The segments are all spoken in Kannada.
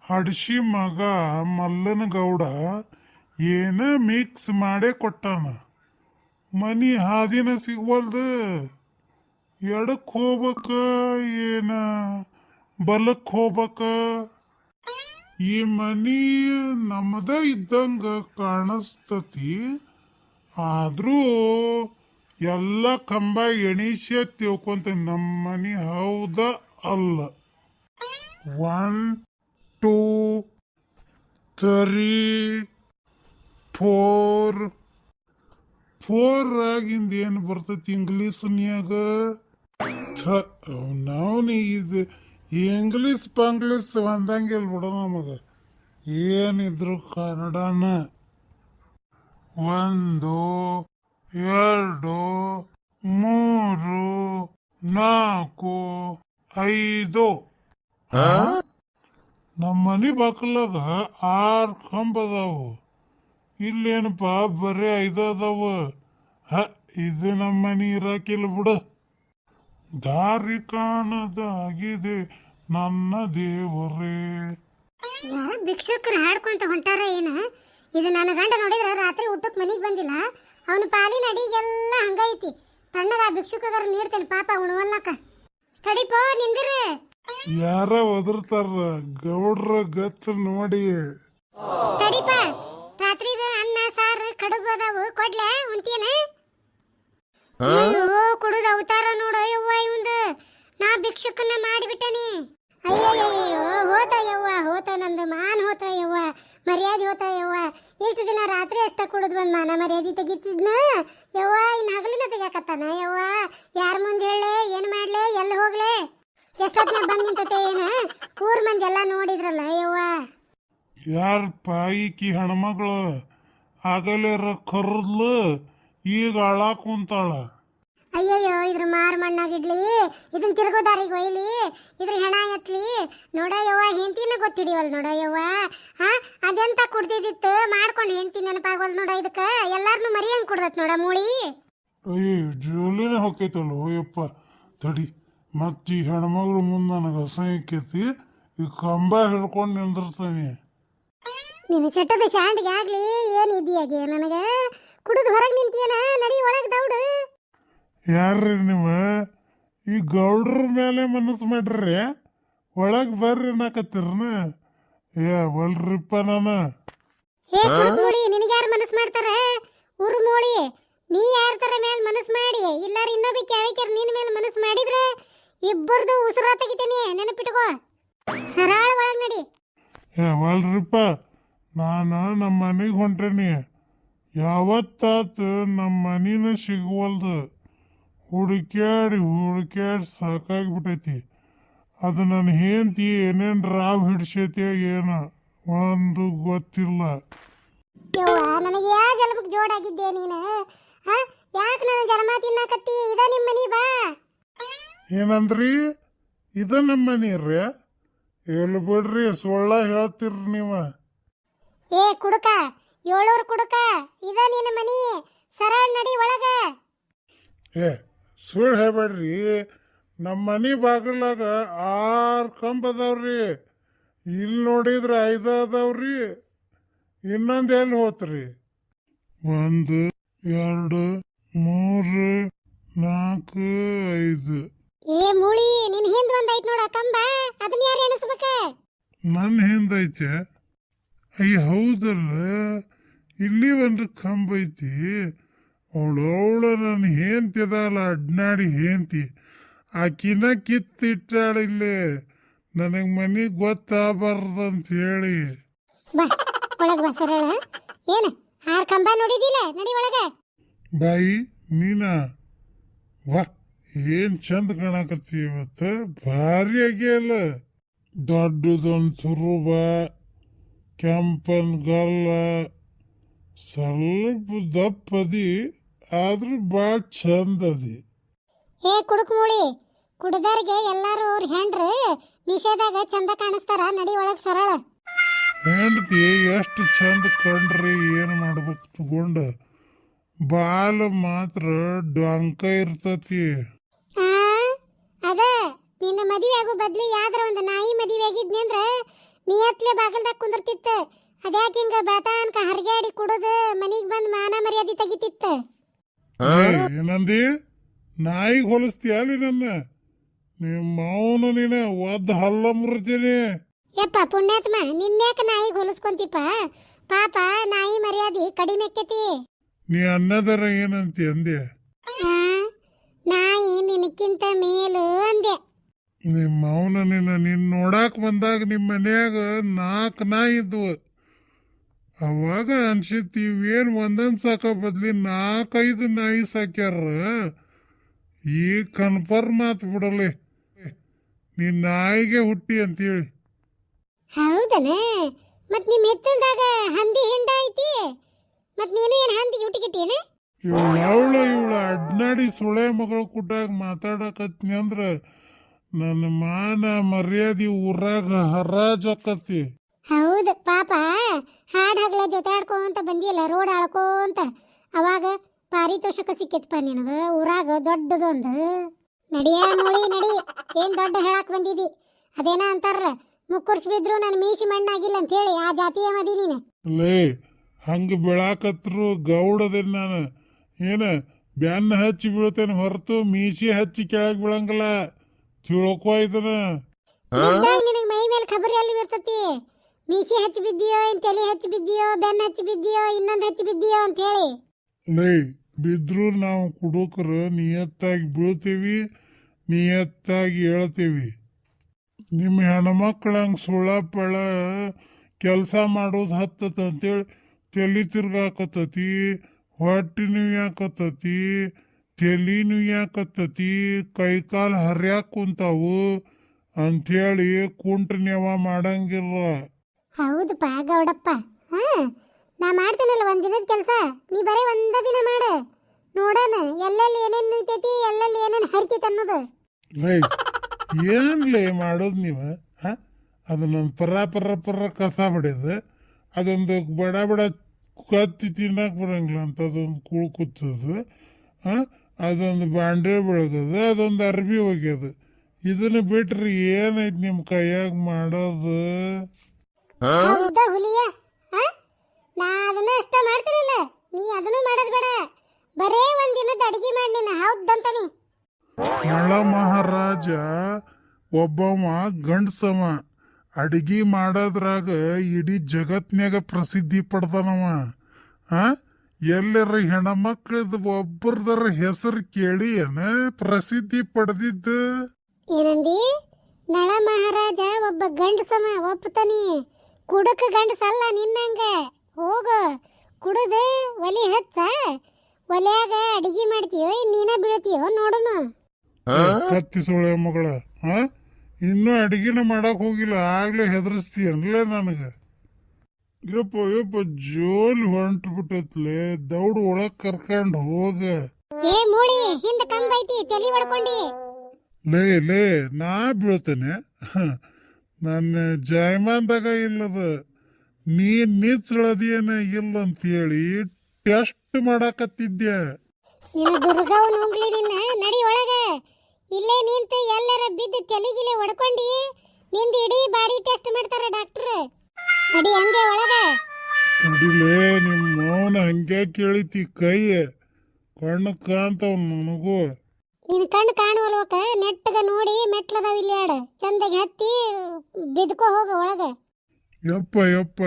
ಹಡ್ಸಿ ಮಗ ಮಲ್ಲನ ಗೌಡ ಏನ ಮಿಕ್ಸ್ ಮಾಡೇ ಕೊಟ್ಟಾನ. ಮನಿ ಹಾದಿನ ಸಿಗ್ವಲ್ದು. ಎಡಕ್ಕೆ ಹೋಗ್ಬೇಕ ಏನ ಬಲಕ್ಕೆ ಹೋಗ್ಬೇಕ? ಈ ಮನಿ ನಮ್ಮದ ಇದ್ದಂಗ ಕಾಣಿಸ್ತತಿ, ಆದ್ರೂ ಎಲ್ಲ ಕಂಬ ಎಣಿಸಿ ತಿಳ್ಕೊಂತ ನಮ್ಮ ಮನಿ ಹೌದ ಅಲ್ಲ. 1 2 3 4 ಆಗಿಂದ ಏನು ಬರ್ತೈತಿ ಇಂಗ್ಲೀಷ್ನ್ಯಾಗ? ನಾವು ಇದು ಇಂಗ್ಲೀಷ್ ಪಂಗ್ಲೀಷ್ ಒಂದಂಗಿಲ್ ಬಿಡ ನಮಗ. ಏನಿದ್ರು ಕನ್ನಡನ. 1 2 3 4 5. ನಮ್ಮ ಮನೆ ಬಾಕಲಾಗ 6 ಕಂಬ ಅದಾವು. ಇಲ್ಲೇನಪ್ಪ ಬರೀ 5 ಅದಾವ. ಇದು ನಮ್ಮ ಮನೆ ಇರಾಕಿಲ್ಲ ಬಿಡ. ದಾರಿ ಕಾಣದಾಗಿದೆ ನನ್ನ ದೇವರೇ. ಯಾರ ಭಿಕ್ಷುಕರು ಹಾಡ್ಕೊಂತ ಹೊಂಟಾರ ಏನ? ಇದು ನನ್ನ ಗಂಡ ನೋಡಿದ್ರ ರಾತ್ರಿ ಊಟಕ್ಕೆ ಮನೆಗೆ ಬಂದಿಲ್ಲ. ಅವನ ಪಾಲಿನ ಅಡಿಗೆಲ್ಲ ಹಂಗೈತಿ. ತಣ್ಣಗ ಭಿಕ್ಷುಕರ ನೀಡ್ತೇನೆ ಪಾಪ ಉಣವಲ್ಲಕ. ತಡಿಪೋ ನಿಂದಿರ. ಯಾರ ಒದರ್ತಾರ ಗೌಡ್ರ ಗತ್ ನೋಡಿ. ತಡಿಪ, ರಾತ್ರಿದ ಅನ್ನ ಸಾರು ಕಡುಬು ಅದಾವು, ಕೊಡ್ಲೆ ಉಂತಿಯನ? ಅಯ್ಯೋ ಕುಡುದ ಅವತಾರ ನೋಡು ಯವ್ವ ಇವಂದು. ನಾ ಭಿಕ್ಷುಕನ್ನ ಮಾಡಿಬಿಟ್ಟನಿ. ಅಯ್ಯಯ್ಯೋ ಹೋತ ಯವ್ವ, ಹೋತ ನಂದು ಮಾನ್ ಹೋತ ಯವ್ವ, ಮರ್ಯಾದೆ ಹೋತ ಯವ್ವ. ಇಷ್ಟು ದಿನ ರಾತ್ರಿ ಅಷ್ಟ ಕುಡಿದ್ ಬಂದ್ ಮಾನ ಮರ್ಯಾದೆ ತೆಗಿತಿದ್ನ ಯವ್ವ. ಇನ್ನು ಹಗಲಿನ ತೆಗಿಯಾಕತ್ತಾನ ಯವ್ವ. ಯಾರ ಮುಂದೆ ಹೇಳಲೆ, ಏನ್ ಮಾಡ್ಲೆ, ಎಲ್ಲಿ ಹೋಗ್ಲೆ? ಎಷ್ಟೊತ್ತಿನ ಬಂದ್ ನಿಂತತೆ ಏನ? ಊರ್ ಮಂದಿ ಎಲ್ಲ ನೋಡಿದ್ರಲ್ಲ ಯವ್ವ. ಯಾರಪ್ಪ ಈಕಿ ಹೆಣ್ಮಗಳು? ಆಗಲೇ ಕರ್ದ್ಲು, ಈಗ ಅಳಾಕ್ ಕುಂತಾಳ. ಅಯ್ಯಯ್ಯೋ ಇದ್ರ ಮಾರ್ ಮಣ್ಣಾಗಿಡ್ಲಿ, ಇದನ್ ತಿರ್ಗೋದಾರಿಗೆ ಒಯ್ಲಿ, ಇದ್ರ ಹೆಣ ಎತ್ಲಿ. ನೋಡ ಯವ್ವ, ಹೆಂಡತಿನ ಗೊತ್ತಿಡಿವಲ್ ನೋಡ ಯವ್ವ. ಅದೆಂತ ಕುಡ್ದಿದ್ದಿತ್ತು ಮಾಡ್ಕೊಂಡು ಹೆಂಡತಿ ನೆನಪಾಗವಲ್ ನೋಡ. ಇದಕ್ಕ ಎಲ್ಲಾರ್ನು ಮರಿಯಂಗ್ ಕುಡ್ದತ್ ನೋಡ ಮೂಳಿ. ಅಯ್ಯ ಜೋಲಿನ ಹೊಕ್ಕೈತಲ್ಲ ಯಪ್ಪ. ತಡಿ, ಮತ್ತ ಈ ಹೆಣ್ಮಗಳು ಮುಂದೆ ನನಗೆ ಅಸಹ್ಯಕ್ಕೈತಿ. ಈ ಕಂಬ ಹಿಡ್ಕೊಂಡು ನಿಂದಿರ್ತಾನೆ. ನೀನು ಚಟ್ಟದ ಶಾಂಡ್ಗೆ ಆಗ್ಲಿ ಏನಿದೆಯಾಗೆ ನನಗೆ ಕುಡಿದು ಹೊರಗೆ ನಿಂತಿಯನ? ನಡಿ ಒಳಗೆ ದೌಡು. ಯಾರ್ರಿ ನೀವು? ಈ ಗೌಡ್ರ ಮೇಲೆ ಮನಸ್ಸು ಮಾಡ್ರಿ, ಒಳಗೆ ಬರ್ರಿ ನಾಕತ್ತಿರ್ನ. ಒಲ್ರಿಪ್ಪ ನಾನು. ಹೇ ಕುಡುಮೂಳಿ, ನಿನಗೆ ಯಾರು ಮನಸ್ಸು ಮಾಡ್ತಾರೆ? ಉರುಮೂಳಿ, ನೀ ಯಾರ ತರ ಮೇಲೆ ಮನಸ್ಸು ಮಾಡಿ ಇಲ್ಲಾರ ಇನ್ನೊಬ್ಬಕ್ಕೆ ಯಾವಕ್ಯಾರ ನಿನ್ನ ಮೇಲೆ ಮನಸ್ಸು ಮಾಡಿದ್ರೆ ಇಬ್ಬರದು ಉಸಿರಾ ತೆಗಿತೀನಿ, ನೆನಪಿಟ್ಕೋ. ಸರಳ ಒಳಗೆ ನಡಿ. ಒಲ್ರಿಪ್ಪ, ನಾನು ನಮ್ಮ ಮನೆಗೆ ಹೊಂಟೇನಿ. ಯಾವತ್ತಾತು ನಮ್ಮ ಮನಿನ ಸಿಗುವಲ್ದು. ಹುಡುಕ್ಯಾಡಿ ಸಾಕಾಗಿಬಿಟ್ಟೈತಿ. ಅದು ನನ್ನ ಹೆಂಡತಿ ಏನೇನು ರಾವ್ ಹಿಡ್ಸೈತಿ ಏನೋ ಒಂದು ಗೊತ್ತಿಲ್ಲ. ಯವ್ವ, ನನಗೆ ಯಾವ ಜಲಮಕ್ಕೆ ಜೋಡಾಗಿದ್ದೆ ನೀನು? ಯಾಕೆ ನನ್ನ ಜನ್ಮ ತಿನ್ನಾಕತ್ತಿ? ಇದ ನಿಮ್ಮ ಮನಿ ಬಾ. ಏನಂದ್ರಿ? ಇದ ನಮ್ಮ ಮನಿ ರೀ? ಎಲ್ಲಿ ಬಿಡ್ರಿ, ಸುಳ್ಳ ಹೇಳ್ತೀರಿ ನೀವು. ಏ ಕುಡುಕ, 700 ಕುಡುಕ, ಇದ ನಿನ್ನ ಮನಿ. ಸರಳ ನಡಿ ಒಳಗ. ಸುಳ್ಳು ಹೇಳ್ಬೇಡ್ರಿ. ನಮ್ಮ ಮನೆ ಬಾಗಿಲಾಗ 6 ಕಂಬ ಅದಾವ್ರಿ. ಇಲ್ಲಿ ನೋಡಿದ್ರೆ 5 ಅದಾವ್ರಿ. ಇನ್ನೊಂದು ಎಲ್ಲಿ ಹೋತ್ರಿ? 1 2 3 4 5. ಏ ಮೂಳಿ, ನಿನ್ ಹಿಂದ್ ಒಂದ್ ಐತ್ ನೋಡ ಕಂಬ, ಅದನ್ನ ಯಾರು ಎಣಿಸ್ಬೇಕ? ನನ್ನ ಹಿಂದೈತೆ. ಅಯ್ಯ ಹೌದಲ್ಲ, ಇಲ್ಲಿ ಒಂದು ಕಂಬ ಐತಿ. ಅವಳು ನನ್ನ ಹೆಂಡ್ತಿದಲ್ಲ, ಅಡ್ನಾಡಿ ಹೆಂಡ್ತಿ, ಆಕಿನ ಕಿತ್ತಿಟ್ಟಾಳಿಲ್ಲಿ. ನನಗೆ ಮನೆಗೆ ಗೊತ್ತಾಗಬಾರ್ದಂತ ಹೇಳಿ. ಬಾ ಒಳಗೆ ಬಾ ಸರಳ. ಏನು 6 ಕಂಬ ನೋಡಿದಿಲ್ಲ? ನಡಿ ಒಳಗ. ಬಾಯಿ ನೀನ ವಾ, ಏನು ಚಂದ ಕಾಣಕತ್ತಿ ಇವತ್ತು. ಭಾರಿ ಆಗ್ಯಲ್ಲ. ದೊಡ್ಡದೊಂದು ತುರುಬ, ಕೆಂಪನ್ ಗಲ್ಲ, ಸ್ವಲ್ಪ ದಪ್ಪದಿ, ಆದ್ರೂ ಭಾಳ ಚಂದ ಅದಿ. ಏ ಕುಡುಕ್ ಮೂಳಿ, ಕುಡ್ದಾರಿಗೆ ಎಲ್ಲಾರು ಅವ್ರ ಹೆಂಡ್ರು ನಿಷೇಧಾಗ ಚಂದ ಕಾಣಿಸ್ತಾರ. ನಡಿ ಒಳಗ್ ಸರಳ. ಹೆಂಡತಿ ಎಷ್ಟು ಚಂದ ಕಂಡ್ರಿ ಏನು ಮಾಡ್ಬೇಕು ತಗೊಂಡ. ಬಾಲ್ ಮಾತ್ರ ಡೊಂಕ ಇರ್ತತಿ. ಅದ ನಿನ್ನ ಮದುವೆ ಆಗೋ ಬದ್ಲಿ ಯಾವ್ದಾರ ಒಂದು ನಾಯಿ ಮದುವೆ ಆಗಿದ್ನಿ ಅಂದ್ರ ನಿಯತ್ಲೆ ಬಾಗಲ್ದಾಗ ಕುಂದಿರ್ತಿತ್ತ. ಅದ್ಯಾಕೆ ಹಿಂಗ ಬೆಳತಾನ್ಕ ಹರಿಗಾಡಿ ಕುಡದ ಮನಿಗ್ ಬಂದ್ ಮಾನ ಮರ್ಯಾದೆ ತೆಗಿತಿತ್ತ. ಏನಂದಿ? ನಾಯಿಗೆ ಹೋಲಿಸ್ತೀಯ ಅಲ್ಲಿ ನನ್ನ? ನಿಮ್ಮ ಮಾವನು ನೀನ ಒದ್ದು ಹಲ್ಲ ಮುರಿತೀನಿ. ಯಪ್ಪ ಪುಣ್ಯಾತ್ಮ, ನಿನ್ಯಾಕ ನಾಯಿಗೆ ಹೋಲಿಸ್ಕೊಂತಿಪ್ಪ? ಪಾಪ ನಾಯಿ ಮರ್ಯಾದೆ ಕಡಿಮೆ ಆಕ್ಕೇತಿ. ನೀ ಅನ್ನದರ ಏನಂತಿ ಅಂದೆ? ನಾಯಿ ನಿನಕ್ಕಿಂತ ಮೇಲು ಅಂದೆ. ನಿಮ್ಮ ಮಾವನ ನಿನ್ನ ನೋಡಾಕ್ ಬಂದಾಗ ನಿಮ್ಮ ಮನ್ಯಾಗ 4 ನಾಯಿ ಇದ್ವು. ಅವಾಗ ಅನ್ಸಿತ್ತು ಇವೇನು ಒಂದೊಂದು ಸಾಕೋ ಬದ್ಲಿ 4-5 ನಾಯಿ ಸಾಕ್ಯಾರ. ಈಗ ಕನ್ಫರ್ಮ್ ಆತ್ ಬಿಡಲಿ, ನೀನ್ ನಾಯಿಗೆ ಹುಟ್ಟಿ ಅಂತೇಳಿ. ಹೌದನ? ಮತ್ ನಿಮ್ ಎತ್ತಲ್ದಾಗ ಹಂದಿ ಹಿಂಡ ಐತಿ, ಮತ್ ನೀನು ಏನ್ ಹಂದಿಗೆ ಹುಟ್ಟಿಗಿಟ್ಟೇನ? ಇವಳ ಅಡ್ನಾಡಿ ಸುಳೆ ಮಗಳ ಕುಟ್ಟಾಗ ಮಾತಾಡಕತ್ನಿ ಅಂದ್ರ ನನ್ನ ಮಾನ ಮರ್ಯಾದೆ ಊರಾಗ ಹರಾಜಾಕತಿ. ಹೌದು ಪಾಪ, ಹಾಡ್ ಹಗ್ಲ ಜೊತೆ ಆಡ್ಕೊಂತ ಬಂದಿಯಲ್ಲ ರೋಡ್ ಆಳ್ಕೊಂತ, ಅವಾಗ ಪಾರಿತೋಷಕ ಸಿಕ್ಕಿತ್ಪ ನಿನಗ ಊರಾಗ ದೊಡ್ಡದೊಂದು. ನಡಿಯ ಮೂಳಿ ನಡಿ, ಏನ್ ದೊಡ್ಡ ಹೇಳಕ್ ಬಂದಿದಿ? ಅದೇನ ಅಂತಾರಲ್ಲ, ಮುಕ್ಕುರ್ಸ್ ಬಿದ್ರು ನನ್ನ ಮೀಸಿ ಮಣ್ಣಾಗಿಲ್ಲ ಅಂತ ಹೇಳಿ ಆ ಜಾತಿಯ ಮದಿ ನೀನು. ಲೇ ಹಂಗ ಬೀಳಾಕತ್ರು ಗೌಡದೇನ್ ನಾನು? ಏನ ಬ್ಯಾನ್ನ ಹಚ್ಚಿ ಬೀಳ್ತೇನೆ ಹೊರತು ಮೀಸಿ ಹಚ್ಚಿ ಕೆಳಗ್ ಬೀಳಂಗಿಲ್ಲ, ತಿಳ್ಕೊ ಇದನ್ನ. ನಿನಗ ಮೈ ಮೇಲೆ ಖಬರಿ ಎಲ್ಲಿ ಇರ್ತತಿ? ಮೀಸಿ ಹಚ್ಚಿ ಬಿದ್ದಿಯೋ, ಇನ್ ತಲೆ ಹಚ್ಚಿ ಬಿದ್ದಿಯೋ, ಬೆನ್ನ ಹಚ್ಚಿ ಬಿದ್ದಿಯೋ, ಇನ್ನೊಂದ್ ಹಚ್ಚಿ ಬಿದ್ದಿಯೋ ಅಂತ ಹೇಳಿ. ಲೇ ಬಿದ್ರು ನಾವು ಕುಡುಕರು ನಿಯತ್ತಾಗಿ ಬೀಳ್ತೇವಿ, ನಿಯತ್ತಾಗಿ ಹೇಳ್ತೇವಿ. ನಿಮ್ಮ ಹೆಣ್ಮಕ್ಳು ಹಂಗೆ ಸುಳ್ಳಪಳ ಕೆಲಸ ಮಾಡೋದು ಹತ್ತತಂತೇಳಿ ತಲೆ ತಿರ್ಗಾಕತ್ತತಿ, ಹೊಟ್ಟೆ ನುಯ್ಯಾಕತ್ತತಿ, ತಲೆ ನುಯ್ಯಾಕತ್ತತಿ, ಕೈಕಾಲು ಹರಿಯಾಕ ಕುಂತಾವು ಅಂಥೇಳಿ ಕುಂಟ್ರನ್ಯವ ಮಾಡಂಗಿಲ್ಲ. ಹೌದಪ್ಪ ಗೌಡಪ್ಪ, ನಾ ಮಾಡ್ತೇನಲ್ಲ ಒಂದ್ ದಿನದ ಕೆಲಸ, ನೀ ಬರೀ ಒಂದ ದಿನ ಮಾಡ ನೋಡೋಣ ಎಲ್ಲೆಲ್ಲಿ ಏನೇನು ನುಯ್ತೈತಿ, ಎಲ್ಲೆಲ್ಲಿ ಏನೇನು ಹರಿತೈತಿ ಅನ್ನೋದು. ಲೇ ಏನ್ಲೇ ಮಾಡೋದು ನೀವು? ಅದನ್ನೊಂದು ಪರ ಕಸ ಹೊಡೆದು ಅದೊಂದು ಬಡ ಬಡ ಕತ್ತಿ ತಿನ್ನಕ್ಕೆ ಬರಂಗಿಲ್ಲ ಅಂತ ಅದೊಂದು ಕೂಳು ಕುಚ್ಚೋದು, ಅದೊಂದು ಬಾಂಡೆ ಬೆಳಗೋದು, ಅದೊಂದು ಅರ್ಬಿ ಒಗ್ಯೋದು. ಇದನ್ನು ಬಿಟ್ರೆ ಏನೈತಿ ನಿಮ್ಮ ಕೈಯಾಗ ಮಾಡೋದು? ಹೌದಾ ಹುಲಿಯ, ನಾ ಅದನ್ನ ಅಷ್ಟ ಮಾಡ್ತೀನಿಲ್ಲ, ನೀ ಅದನ್ನು ಮಾಡೋದು ಬೇಡ, ಬರೇ ಒಂದ್ ದಿನದ ಅಡಿಗೆ ಮಾಡಿ ನೀನು ಹೌದಂತಾನಿ. ನಳ ಮಹಾರಾಜ ಒಬ್ಬವ ಗಂಡಸವ, ಅಡಿಗೆ ಮಾಡೋದ್ರಾಗ ಇಡೀ ಜಗತ್ನ್ಯಾಗ ಪ್ರಸಿದ್ಧಿ ಪಡ್ದಾನವ. ಎಲ್ಲರ ಹೆಣ್ಮಕ್ಳದ ಒಬ್ಬರದರ ಹೆಸರು ಕೇಳಿ ಏನ ಪ್ರಸಿದ್ಧಿ ಪಡೆದಿದ್ದು? ಏನಂದಿ? ನಳ ಮಹಾರಾಜ ಒಬ್ಬ ಗಂಡಸಮ ಒಪ್ಪತಾನಿ, ಕುಡಕ ಗಂಡಸಲ್ಲ ನಿನ್ನಂಗ. ಹೋಗ ಕುಡದ ಒಲಿ ಹಚ್ಚ, ಒಲ್ಯಾಗ ಅಡಿಗೆ ಮಾಡ್ತೀಯೋ ನೀನ ಬೀಳ್ತೀಯೋ ನೋಡೋಣ. ಕತ್ತಿ ಸೊಳೆ ಮಗಳ, ಇನ್ನೂ ಅಡಿಗೆನ ಮಾಡಕ್ ಹೋಗಿಲ್ಲ, ಆಗ್ಲೇ ಹೆದರ್ಸ್ತೀಯನ್ಲೇ ನನಗೆ. ಯಪ್ಪ ಜೋಲ್ ಹೊಂಟು ಬಿಟ್ಟತ್ಲೆ, ದೌಡ್ ಒಳಗ್ ಕರ್ಕೊಂಡು ಹೋಗ. ಏ ಮೂಳಿ, ಹಿಂದ ಕಂಬ ಐತಿ, ತಲಿ ಹೊಡ್ಕೊಂಡಿ. ಲೇ ನಾ ಬೀಳ್ತೇನೆ? ನನ್ನ ಜಾಯಮಾನ್ದಾಗ ಇಲ್ಲದ, ನೀ ನಿಚ್ಚಳದೇನ ಇಲ್ಲ ಅಂತೇಳಿ ಟೆಸ್ಟ್ ಮಾಡಾಕತ್ತಿದ್ಯ. ದುರ್ಗವ್ ನುಂಗ್ಲಿ ನಿನ್ನ, ನಡಿ ಒಳಗ. ಇಲ್ಲೇ ನಿಂತ ಎಲ್ಲರ ಬಿದ್ದು ತಲೆಗಿಲೆ ಹೊಡ್ಕೊಂಡಿ, ನಿಂದ ಇಡೀ ಬಾಡಿ ಟೆಸ್ಟ್ ಮಾಡ್ತಾರ ಡಾಕ್ಟರ್. ನಡಿ ಹಂಗೆ ಒಳಗ. ತಡಿಲೇ, ನಿಮ್ಮ ಮೌನ ಹಂಗೆ ಕೇಳಿತಿ, ಕೈ ಕಣ್ಣು ಕಾಂತವ್ ನನಗೂ. ನಿನ್ ಕಣ್ಣು ಕಾಣುವಲ್ವಕ, ನೆಟ್ಟಗ ನೋಡಿ ಮೆಟ್ಲದಾವ ಇಲ್ಲಿ ಆಡ, ಚಂದಗೆ ಹತ್ತಿ ಬಿದ್ಕೋ ಹೋಗ ಒಳಗ. ಯಪ್ಪ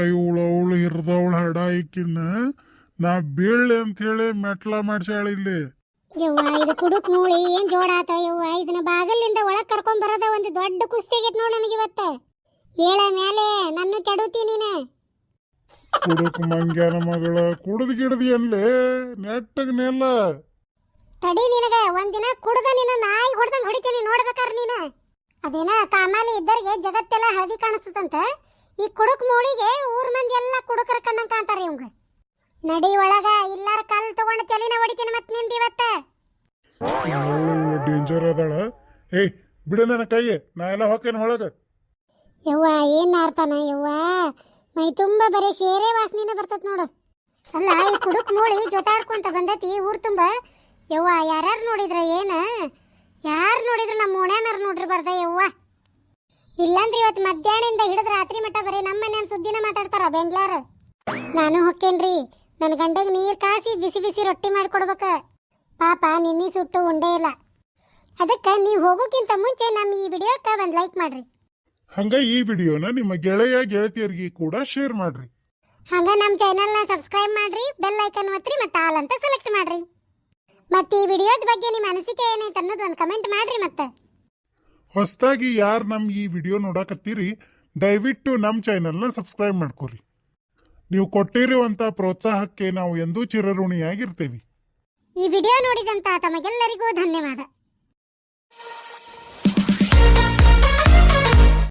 ಅವಳು ಹಿರಿದವಳ ಹಡ ಈಕಿನ್ನ ನಾ ಬೀಳ್ಳೆ ಅಂತ ಹೇಳಿ ಮೆಟ್ಲ ಮಾಡ್ಸ್ಯಾಳ ಇಲ್ಲಿ. ಯವ್ವ ಇದು ಕುಡುಕ್ ಮೂಳಿ ಏನ್ ಜೋಡ ಆತ ಯವ್ವ, ಇದನ್ನ ಬಾಗಲಿಂದ ಒಳಗ್ ಕರ್ಕೊಂಡ್ ಬರದ ಒಂದು ದೊಡ್ಡ ಕುಸ್ತಿ ಆಗೈತ್ ನೋಡ್ ನನಗಿವತ್ತ. ಏಳ ಮೇಲೆ ನನ್ನ ಕೆಡುತ್ತಿ ನೀನ. ಕುಡುಕ್ ಮಂಗ್ಯಾನ ಮಗಳ, ಕುಡ್ದು ಗಿಡ್ದಿ ಅನ್ಲೇ ನೆಟ್ಟಗನೆಲ್ಲ. ತಡಿ ನಿನಗ ಒಂದಿನ ಕುಡ್ದ ನಿನ್ನ ನಾಯಿ ಹೊಡ್ದಂಗ್ ಹೊಡಿತೀನಿ ನೋಡ್ಬೇಕಾರ ನೀನ. ಅದೇನ ಕಾಮಾಲಿ ಇದ್ದರಿಗೆ ಜಗತ್ತೆಲ್ಲ ಹಳದಿ ಕಾಣಿಸ್ತಂತ, ಈ ಕುಡುಕ್ ಮೂಳಿಗೆ ಊರ್ ಮಂದಿ ಎಲ್ಲ ಕುಡುಕರ ಕಣ್ಣಂಗ್ ಕಾಂತಾರ ಇವಂಗ. ನಡಿ ಒಳಗ, ಇಲ್ಲಾರ ಕಲ್ ತಗೊಂಡು ತಲೆನ ಹೊಡಿತೀನಿ ಮತ್ ನಿಂದಿವತ್ತ. ಡೇಂಜರ್ ಅದಾಳ. ಏಯ್ ಬಿಡ ನನ್ನ ಕೈ, ನಾ ಎಲ್ಲ ಹೋಗ್ತೇನೆ ಒಳಗ. ಯವ್ವ ಏನ್ ಆಡ್ತಾನ ಯವ್ವ, ಮೈ ತುಂಬಾ ಬರೀ ಶೇರೆ ವಾಸನಿನ ಬರ್ತತ್ ನೋಡು. ಅಲ್ಲ ಈ ಕುಡುಕ್ ಮೂಳಿ ಜೊತಾಡ್ಕೊಂತ ಬಂದತಿ ಊರ್ ತುಂಬ. ಯವ್ವ ಯಾರ್ಯಾರು ನೋಡಿದ್ರ ಏನ, ಯಾರು ನೋಡಿದ್ರು ನಮ್ಮ ಓಣ್ಯಾನರ್ ನೋಡ್ರಿ ಬರ್ದ ಯವ್ವ. ಇಲ್ಲಾಂದ್ರೆ ಇವತ್ತು ಮಧ್ಯಾಹ್ನದಿಂದ ಹಿಡಿದು ರಾತ್ರಿ ಮಟ್ಟ ಬರೀ ನಮ್ಮ ಮನ್ಯಾನ ಸುದ್ದಿನ ಮಾತಾಡ್ತಾರ ಬೆಂಗ್ಳೂರ್. ನಾನು ಹೊಕ್ಕೇನ್ರಿ, ನನ್ನ ಗಂಡಗೆ ನೀರು ಕಾಸಿ ಬಿಸಿ ಬಿಸಿ ರೊಟ್ಟಿ ಮಾಡಿಕೊಡ್ಬೇಕ. ಪಾಪ ನಿನ್ನೆ ಸುಟ್ಟು ಉಂಡೇ ಇಲ್ಲ. ಅದಕ್ಕೆ ನೀವು ಹೋಗೋಕ್ಕಿಂತ ಮುಂಚೆ ನಮ್ಮ ಈ ವಿಡಿಯೋಕ್ಕೆ ಒಂದು ಲೈಕ್ ಮಾಡ್ರಿ. ಹಂಗ ಈ ವಿಡಿಯೋನ ನಿಮ್ಮ ಗೆಳೆಯ ಗೆಳತಿಯರಿಗೆ ಕೂಡ ಶೇರ್ ಮಾಡ್ರಿ. ಹಂಗ ನಮ್ಮ ಚಾನೆಲ್ನ ಸಬ್ಸ್ಕ್ರೈಬ್ ಮಾಡ್ರಿ, ಬೆಲ್ ಐಕನ್ ಒತ್ತಿರಿ ಮತ್ತು ಆಲ್ ಅಂತ ಸೆಲೆಕ್ಟ್ ಮಾಡ್ರಿ. ಮತ್ತೆ ಈ ವಿಡಿಯೋದ ಬಗ್ಗೆ ನಿಮ್ಮ ಅನಿಸಿಕೆ ಏನೈತೆ ಅನ್ನೋದು ಒಂದು ಕಮೆಂಟ್ ಮಾಡ್ರಿ. ಮತ್ತೆ ಹೊಸದಾಗಿ ಯಾರು ನಮ್ಮ ಈ ವಿಡಿಯೋ ನೋಡಕತ್ತೀರಿ, ದಯವಿಟ್ಟು ನಮ್ಮ ಚಾನಲ್ನ ಸಬ್ಸ್ಕ್ರೈಬ್ ಮಾಡ್ಕೊರಿ. ನೀವು ಕೊಟ್ಟಿರುವಂಥ ಪ್ರೋತ್ಸಾಹಕ್ಕೆ ನಾವು ಎಂದೂ ಚಿರಋಣಿಯಾಗಿರ್ತೀವಿ. ಈ ವಿಡಿಯೋ ನೋಡಿದಂತ ತಮಗೆಲ್ಲರಿಗೂ ಧನ್ಯವಾದ.